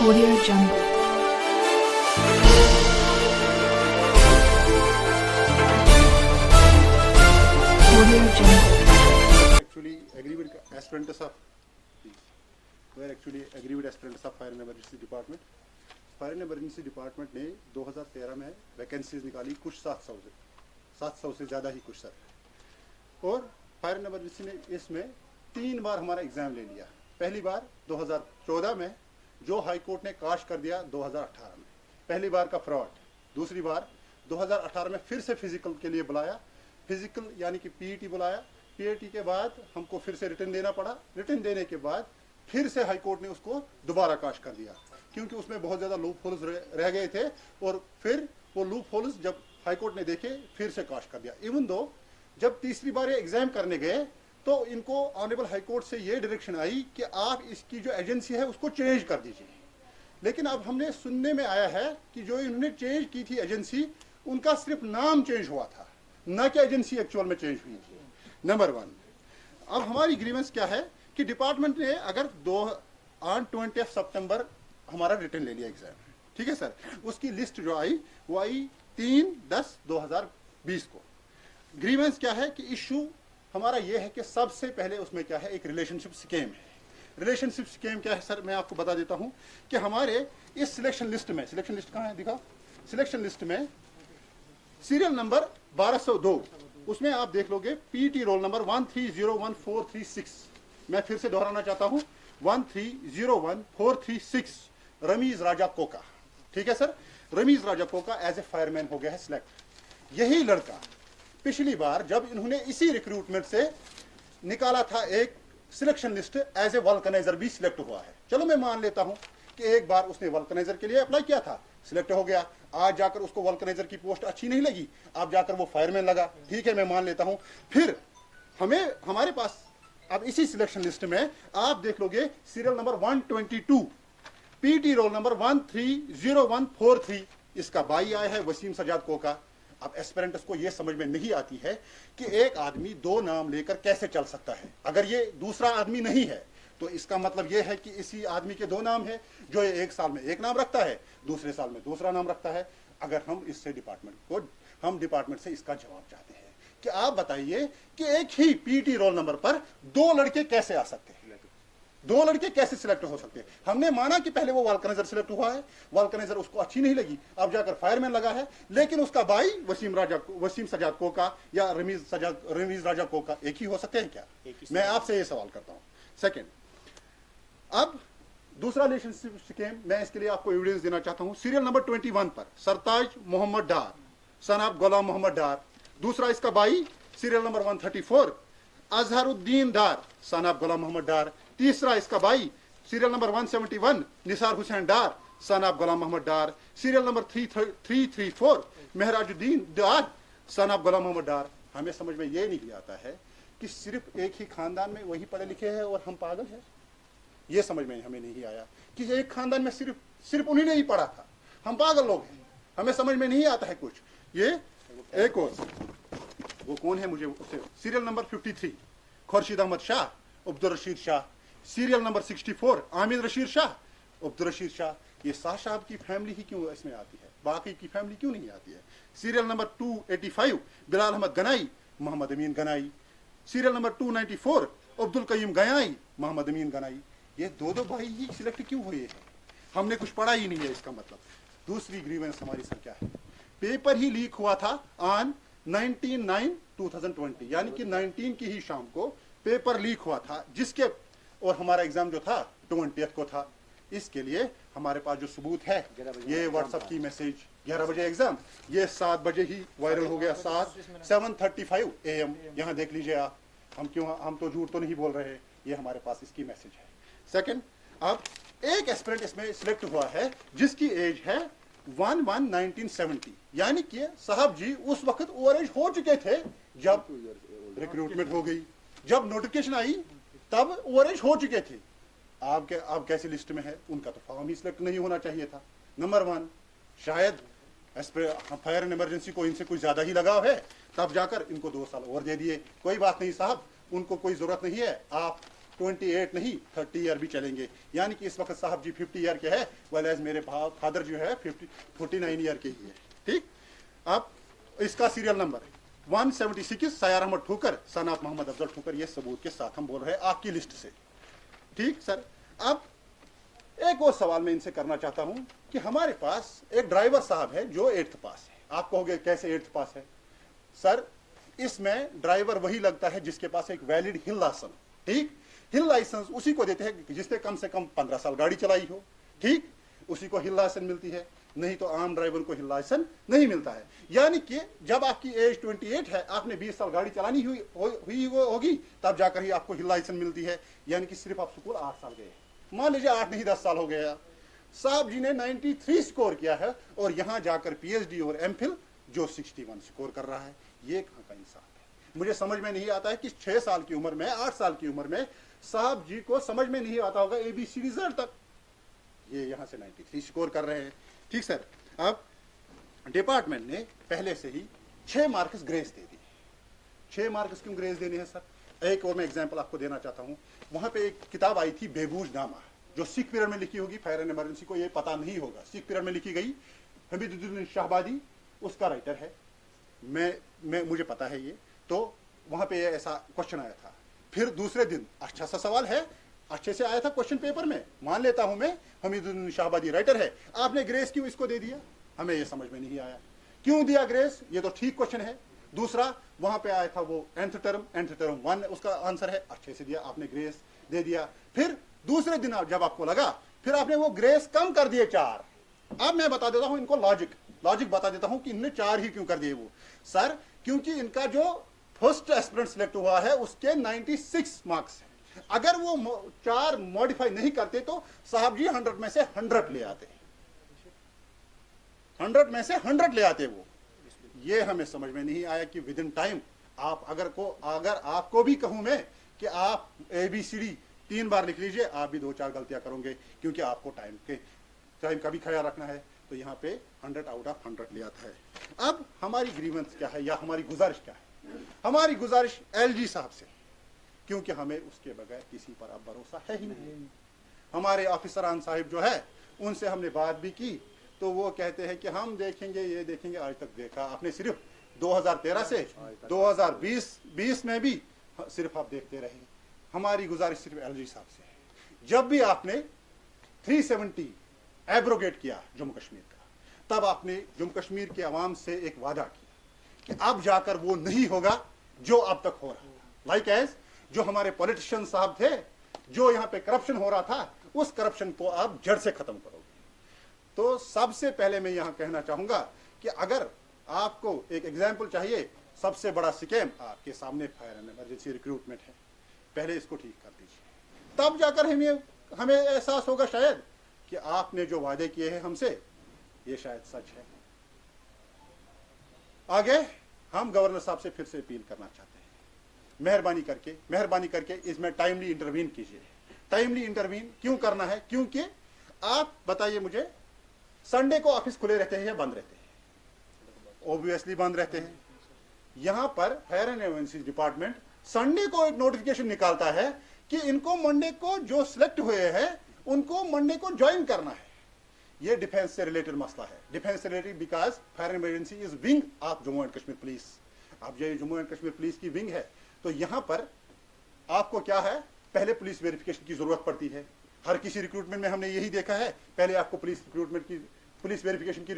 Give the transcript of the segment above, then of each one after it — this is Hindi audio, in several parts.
Audio Jungle. Audio Jungle. Actually agree with aspirants of were actually agree with aspirants of fire and emergency department. Fire and emergency department ने 2013 में वैकेंसीज निकाली कुछ 700 से ज़्यादा ही कुछ सर. और फायर एंड इमरजेंसी ने इसमें 3 बार हमारा एग्ज़ाम ले लिया. पहली बार 2014 में जो हाई कोर्ट ने काश कर दिया 2018 में, पहली बार का फ्रॉड. दूसरी बार 2018 में फिर से फिजिकल के लिए बुलाया, फिजिकल यानी कि पीईटी बुलाया. पीईटी के बाद हमको फिर से रिटर्न देना पड़ा. रिटर्न देने के बाद फिर से हाई कोर्ट ने उसको दोबारा काश कर दिया क्योंकि उसमें बहुत ज़्यादा लूप होल्स रह गए थे. और फिर वो लूप होल्स जब हाई कोर्ट ने देखे फिर से काश कर दिया. इवन दो जब तीसरी बार ये एग्जाम करने गए तो इनको ऑनरेबल हाई कोर्ट से ये डायरेक्शन आई कि आप इसकी जो एजेंसी है उसको चेंज कर दीजिए. लेकिन अब हमने सुनने में आया है कि जो इन्होंने चेंज की थी एजेंसी, उनका सिर्फ नाम चेंज हुआ था, न कि एजेंसी एक्चुअल में चेंज हुई थी. नंबर 1. अब हमारी ग्रीवेंस क्या है कि डिपार्टमेंट ने अगर 20 सितंबर हमारा रिटर्न ले लिया एग्जाम, ठीक है सर, उसकी लिस्ट जो आई वो आई 3/10/2020 को. ग्रीवेंस क्या है कि इशू हमारा ये है कि सबसे पहले उसमें क्या है, एक रिलेशनशिप स्कीम है. रिलेशनशिप स्कीम क्या है सर, मैं आपको बता देता हूं कि हमारे इस सिलेक्शन लिस्ट में, सिलेक्शन लिस्ट कहाँ है दिखा, सिलेक्शन लिस्ट में सीरियल नंबर 1202, उसमें आप देख लोगे पीटी रोल नंबर 1301436. मैं फिर से दोहराना चाहता हूं, 1301436 रमीज राजा कोका. ठीक है sir, Ramiz Raja Koka as a fireman हो गया है सिलेक्ट. यही लड़का पिछली बार जब इन्होंने इसी रिक्रूटमेंट से निकाला था एक सिलेक्शन लिस्ट, एज ए वल्कनाइजर भी सिलेक्ट हुआ है. चलो मैं मान लेता हूं कि एक बार उसने वल्कनाइजर के लिए अप्लाई किया था, सिलेक्ट हो गया. आज जाकर उसको वल्कनाइजर की पोस्ट अच्छी नहीं लगी, अब जाकर वो फायरमैन लगा. ठीक है, मैं मान लेता हूं. फिर हमारे पास अब इसी सिलेक्शन लिस्ट में आप देख लोगे serial number 122 PT roll number 130143, इसका भाई आया है वसीम सजाद कोका. अब एस्पिरेंट्स को यह समझ में नहीं आती है कि एक आदमी 2 नाम लेकर कैसे चल सकता है. अगर ये दूसरा आदमी नहीं है तो इसका मतलब यह है कि इसी आदमी के 2 नाम है, जो ये एक साल में एक नाम रखता है, दूसरे साल में दूसरा नाम रखता है. अगर हम डिपार्टमेंट से इसका जवाब चाहते हैं कि आप बताइए कि एक ही पीटी रोल नंबर पर 2 लड़के कैसे आ सकते हैं, 2 लड़के कैसे सिलेक्ट हो सकते हैं. हमने माना कि पहले वो वल्कनाइजर सिलेक्ट हुआ है, वल्कनाइजर उसको अच्छी नहीं लगी, अब जाकर फायरमैन लगा है. लेकिन उसका भाई वसीम सजाद कोका या रमीज राजा कोका एक ही हो सकते हैं क्या? मैं आपसे ये सवाल करता हूं. सेकेंड, अब दूसरा रिलेशनशिप स्कीम, मैं इसके लिए आपको एविडेंस देना चाहता हूं. सीरियल नंबर 21 पर सरताज मोहम्मद डार सन ऑफ गुलाम मोहम्मद डार. दूसरा इसका भाई serial number 134 Azharuddin Dar son of Ghulam Mohammad Dar. तीसरा इसका भाई serial number 171 Nisar Hussain Dar son of Ghulam Mohammad Dar. Serial number 334 Mehrajuddin Dar son of Ghulam Mohammad Dar. हमें समझ में ये नहीं आता है कि सिर्फ एक ही खानदान में वही पढ़े लिखे हैं और हम पागल हैं. ये समझ में हमें नहीं आया कि एक खानदान में सिर्फ उन्हीं ने ही पढ़ा था, हम पागल लोग हैं. हमें समझ में नहीं आता है कुछ. ये एक और वो कौन है मुझे उससे, serial number 53 Khursheed Ahmad Shah Abdul Rashid Shah. Serial number 64 Aamir Rashid Shah Abdul Rashid Shah. ये शाह साहब की फैमिली ही क्यों इसमें आती है, बाकी की फैमिली क्यों नहीं आती है. सीरियल नंबर 285 बिलाल अहमद गनाई मोहम्मद अमीन गनाई. सीरियल नंबर 294 अब्दुल कय्यूम गयाई मोहम्मद अमीन गनाई. ये 2 भाई ही सिलेक्ट क्यों हुए हैं? हमने कुछ पढ़ा ही नहीं है इसका मतलब. दूसरी ग्रीवेंस हमारी सर क्या है, पेपर ही लीक हुआ था ऑन 19/9/2020, यानी कि 19 की ही शाम को पेपर लीक हुआ था, जिसके और हमारा एग्जाम जो था 20 को था. इसके लिए हमारे पास जो सबूत है, ये व्हाट्सएप की मैसेज 11 बजे एग्जाम, ये 7 बजे ही वायरल हो गया. 7:35 AM. यहाँ देख लीजिए आप, हम तो झूठ तो नहीं बोल रहे, ये हमारे पास इसकी मैसेज है. सेकंड, अब एक एस्पिरेंट इसमें सिलेक्ट हुआ है जिसकी एज है 1/1/1970, यानी कि साहब जी उस वक्त ओवर एज हो चुके थे जब रिक्रूटमेंट हो गई, जब नोटिफिकेशन आई तब ओवर एज हो चुके थे. आप कैसी लिस्ट में है, उनका तो फॉर्म ही सिलेक्ट नहीं होना चाहिए था. नंबर 1, शायद फायर एंड इमरजेंसी को इनसे कुछ ज्यादा ही लगाव है, तब जाकर इनको 2 साल और दे दिए. कोई बात नहीं साहब, उनको कोई जरूरत नहीं है, आप 28 नहीं 30 ईयर भी चलेंगे, यानी कि इस वक्त साहब जी 50 ईयर के हैं, वेल मेरे फादर जो है 49 ईयर के ही है। ठीक, अब इसका सीरियल नंबर 176 सयार अहमद ठोकर सन ऑफ मोहम्मद अफजल ठोकर, ये सबूत के साथ हम बोल रहे हैं आपकी लिस्ट से। ठीक सर, अब एक और सवाल मैं इनसे करना चाहता हूं कि हमारे पास एक ड्राइवर साहब है जो 8th पास है। आप कहोगे कैसे 8th पास है? सर, इसमें ड्राइवर वही लगता है जिसके पास एक वैलिड हिल लाइसेंस। ठीक, हिल लाइसेंस उसी को देते हैं जिसने कम से कम 15 साल गाड़ी चलाई हो। ठीक, उसी को हिल लाइसेंस मिलती है, नहीं तो आम ड्राइवर को हिल लाइसेंस नहीं मिलता है। यानी कि जब आपकी एज 28 है, आपने 20 साल गाड़ी चलानी हुई होगी, तब जाकर ही आपको हिल लाइसेंस मिलती है। यानी कि सिर्फ आप स्कूल 8 साल गए, मान लीजिए 8 नहीं 10 साल हो गया। साहब जी ने 93 स्कोर किया है और यहां जाकर पीएचडी और एमफिल जो 61 स्कोर कर रहा है, ये कहां का इंसाफ है? मुझे समझ में नहीं आता है कि 6 साल की उम्र में, 8 साल की उम्र में साहब जी को समझ में नहीं आता होगा ABCD तक, ये यहां से 93 स्कोर कर रहे हैं। ठीक सर, अब डिपार्टमेंट ने पहले से ही 6 मार्क्स ग्रेस दे दिए। 6 मार्क्स क्यों ग्रेस देने हैं सर? एक और मैं एग्जांपल आपको देना चाहता हूं। वहां पे एक किताब आई थी बेबूज नामा, जो सिख पीरियड में लिखी होगी, फायर एंड इमरजेंसी को ये पता नहीं होगा, सिख पीरियड में लिखी गई, हमीदुद्दीन शाहबादी उसका राइटर है, मुझे पता है ये। तो वहां पे ऐसा क्वेश्चन आया था। फिर दूसरे दिन अच्छा सा सवाल है, अच्छे से आया था क्वेश्चन पेपर में, मान लेता हूं मैं, हमीदुद्दीन शाहबादी राइटर है, आपने ग्रेस क्यों इसको दे दिया? हमें ये समझ में नहीं आया क्यों दिया ग्रेस, ये तो ठीक क्वेश्चन है। दूसरा वहां पे आया था वो nth टर्म 1 उसका आंसर है, अच्छे से दिया, आपने ग्रेस दे दिया। फिर दूसरे दिन जब आपको लगा, फिर आपने वो ग्रेस कम कर दिए 4। अब मैं बता देता हूं इनको लॉजिक बता देता हूं कि इनने 4 ही क्यों कर दिए वो। सर, क्योंकि इनका जो फर्स्ट एस्पिरेंट सिलेक्ट हुआ है उसके 96 मार्क्स है। अगर वो 4 मॉडिफाई नहीं करते तो साहब जी 100 में से 100 ले आते, 100 में से 100 ले आते वो। ये हमें समझ में नहीं आया कि विद इन टाइम आप अगर आपको भी कहूं मैं कि आप ABCD 3 बार लिख लीजिए, आप भी 2-4 गलतियां करोगे, क्योंकि आपको टाइम का भी ख्याल रखना है। तो यहाँ पे 100 आउट ऑफ 100 ले आता है। अब हमारी ग्रीवेंस क्या है या हमारी गुजारिश क्या है? हमारी गुजारिश LG साहब से, क्योंकि हमें उसके बगैर किसी पर अब भरोसा है ही नहीं। हमारे ऑफिसरान साहिब जो है उनसे हमने बात भी की, तो वो कहते हैं कि हम देखेंगे, ये देखेंगे। आज तक देखा आपने सिर्फ 2013 से 2020 में भी सिर्फ आप देखते रहे। हमारी गुजारिश सिर्फ LG साहब से है। जब भी आपने 370 एब्रोगेट किया जम्मू कश्मीर का, तब आपने जम्मू कश्मीर के अवाम से एक वादा किया कि अब जाकर वो नहीं होगा जो अब तक हो रहा था। लाइक एज जो हमारे पॉलिटिशियन साहब थे, जो यहाँ पे करप्शन हो रहा था, उस करप्शन को आप जड़ से खत्म करोगे। तो सबसे पहले मैं यहाँ कहना चाहूंगा कि अगर आपको एक एग्जाम्पल चाहिए, सबसे बड़ा स्कैम आपके सामने फायर एंड इमरजेंसी रिक्रूटमेंट है। पहले इसको ठीक कर दीजिए, तब जाकर हमें एहसास होगा शायद कि आपने जो वादे किए हैं हमसे, ये शायद सच है। आगे हम गवर्नर साहब से फिर से अपील करना चाहते हैं, मेहरबानी करके इसमें टाइमली इंटरवीन कीजिए। टाइमली इंटरवीन क्यों करना है? क्योंकि आप बताइए मुझे, संडे को ऑफिस खुले रहते हैं या बंद रहते हैं? ऑब्वियसली बंद रहते हैं। यहां पर fire and emergency department Sunday को एक नोटिफिकेशन निकालता है कि इनको मंडे को जो सिलेक्ट हुए हैं उनको मंडे को ज्वाइन करना है। ये डिफेंस से रिलेटेड मसला है, डिफेंस से related, because fire and emergency is wing of Jammu and Kashmir police. अब ये जम्मू एंड कश्मीर पुलिस की विंग है, तो यहां पर आपको क्या है, पहले पुलिस वेरिफिकेशन की जरूरत पड़ती है। हर किसी रिक्रूटमेंट में हमने यही देखा है, पहले आपको पुलिस वेरिफिकेशन की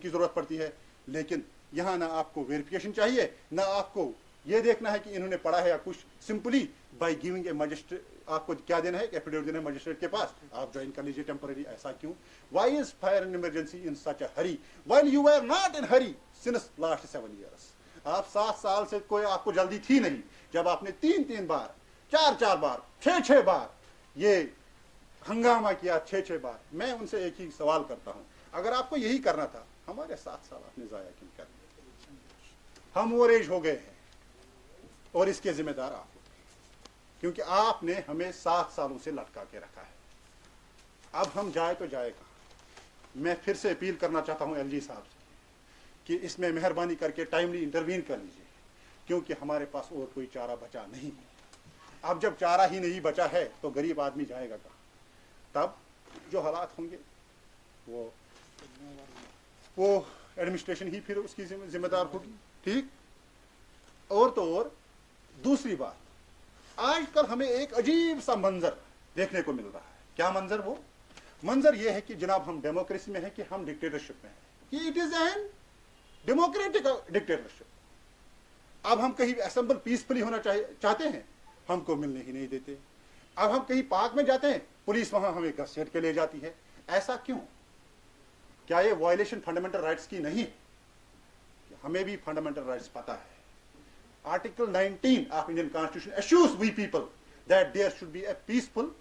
जरूरत पड़ती है। लेकिन यहां ना आपको वेरिफिकेशन चाहिए, ना आपको ये देखना है कि इन्होंने पढ़ा है या कुछ। Simply by giving a magistrate, आपको क्या देना है, एफिडेविट देना है मजिस्ट्रेट के पास, आप ज्वाइन कर लीजिए टेम्पररी। ऐसा क्यों? Why is fire and emergency in such a hurry while you are not in hurry since last 7 years? आप 7 साल से कोई आपको जल्दी थी नहीं, जब आपने 3-3 बार, 4-4 बार, 6-6 बार ये हंगामा किया, 6-6 बार। मैं उनसे एक ही सवाल करता हूं, अगर आपको यही करना था, हमारे 7 साल आपने जाया क्यों कर दिए? हम ओवर एज हो गए हैं और इसके जिम्मेदार आप होते हैं, क्योंकि आपने हमें 7 सालों से लटका के रखा है। अब हम जाए तो जाए कहां? मैं फिर से अपील करना चाहता हूं LG साहब से कि इसमें मेहरबानी करके टाइमली इंटरवीन कर लीजिए, क्योंकि हमारे पास और कोई चारा बचा नहीं है। अब जब चारा ही नहीं बचा है तो गरीब आदमी जाएगा कहाँ? तब जो हालात होंगे वो एडमिनिस्ट्रेशन ही फिर उसकी जिम्मेदार होगी। ठीक। और तो और दूसरी बात, आजकल हमें एक अजीब सा मंजर देखने को मिल रहा है। क्या मंजर? वो मंजर ये है कि जनाब हम डेमोक्रेसी में है कि हम डिक्टेटरशिप में है, कि it is an democratic dictatorship. अब हम कहीं असेंबल पीसफुली होना चाहते हैं, हमको मिलने ही नहीं देते। अब हम कहीं पार्क में जाते हैं, पुलिस वहां हमें घसीट के ले जाती है। ऐसा क्यों? क्या ये वायलेशन फंडामेंटल राइट्स की नहीं? हमें भी फंडामेंटल राइट्स पता है। Article 19 of Indian constitution assures we people that there should be a peaceful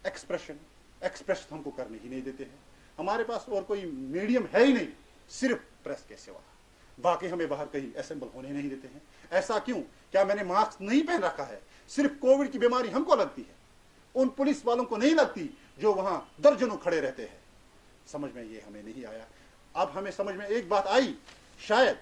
expression. Express हमको करने ही नहीं देते हैं। हमारे पास और कोई मीडियम है ही नहीं, सिर्फ प्रेस के सिवा। बाकी हमें बाहर कहीं असेंबल होने नहीं देते हैं। ऐसा क्यों? क्या मैंने मास्क नहीं पहन रखा है? सिर्फ कोविड की बीमारी हमको लगती है, उन पुलिस वालों को नहीं लगती जो वहां दर्जनों खड़े रहते हैं। समझ में ये हमें नहीं आया। अब हमें समझ में एक बात आई, शायद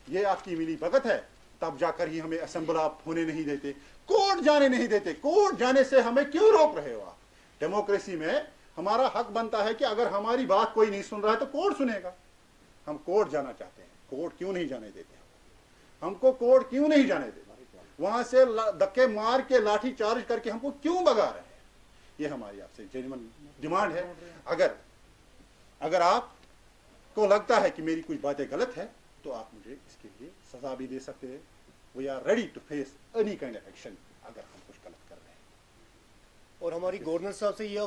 ये आपकी मिली भगत है, तब जाकर ही हमें असेंबल आप होने नहीं देते, कोर्ट जाने नहीं देते। कोर्ट जाने से हमें क्यों रोक रहे हो आप? डेमोक्रेसी में हमारा हक बनता है कि अगर हमारी बात कोई नहीं सुन रहा है तो कोर्ट सुनेगा। हम कोर्ट जाना चाहते हैं, कोर्ट क्यों नहीं जाने देते? हमको कोर्ट क्यों नहीं जाने देते? वहां से धक्के मार के लाठी चार्ज करके हमको क्यों भगा रहे हैं? ये हमारी आपसे जेन्युइन डिमांड है। अगर आपको लगता है कि मेरी कुछ बातें गलत है तो आप मुझे इसके लिए सजा भी दे सकते हैं। We are ready to face any kind of action अगर हम कुछ गलत कर रहे हैं। और हमारी गवर्नर साहब से ये